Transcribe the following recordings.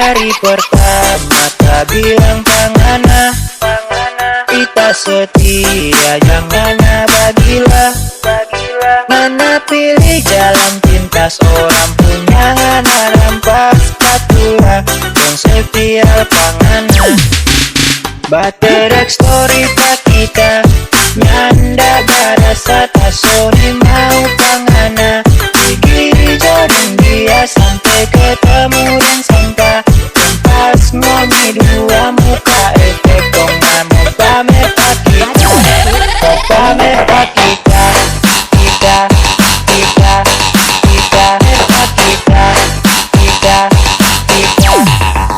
hari pertama tak bilang pangana, kita setia jangan bagilah. Mana pilih jalan pintas orang punya hana rampas katula yang setia pangana. Baterek story pak kita nyanda barasa tasoni mau pangana. Gigi jodoh dia sampai ketemu dan sampah. Pas ngomi dua muka efek kong mau pamer pak kita. Kau pamer pak kita.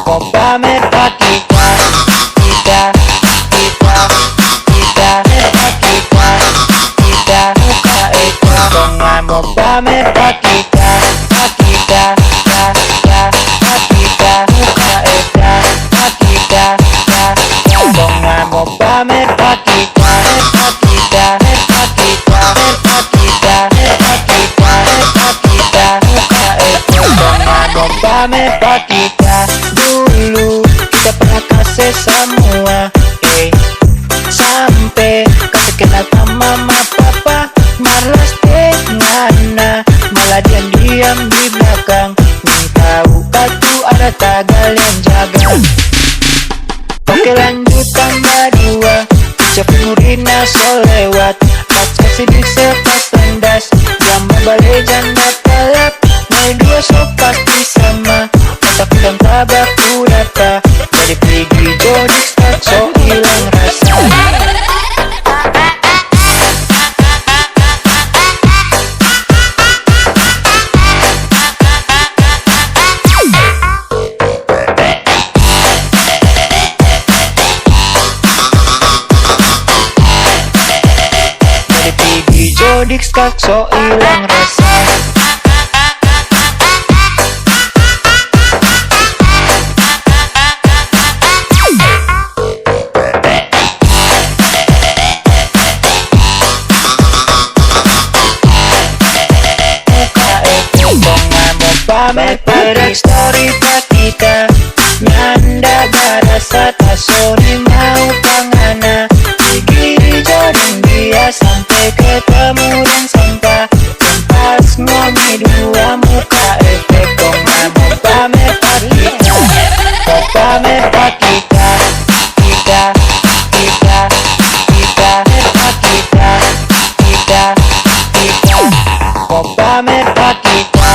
Kau pamer pak kita. Mau pamer pak kita, muka eta, bongan mau pamer pak kita, muka eta, bongan mau pamer pak kita. Dulu kita pernah kasih semua, sampai kasih kenal sama mama papa. Malas ngana, malah diam di belakang. Nih tahu batu ada tagal yang jaga. Oke lanjut tambah dua, ucap Nurina so lewat. Pacar si bisa pas tendas, gambar balai janda pelap. Main dua so pasti sama, otak dan tabak kudata. Jadi pergi jodik start so hilang rasa. Jodik skak so ilang rasa. Muka itu bongan mau pamer pada story pak kita. Nyanda barasa tasoni mau pangana. Gigi jodoh dia sampai ketemu dan sampah. Pas ngomi dua muka efek kong mau pamer pak kita. Kau pamer pak kita. Kau pamer pak kita.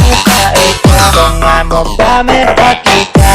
Muka itu kong mau pamer pak kita.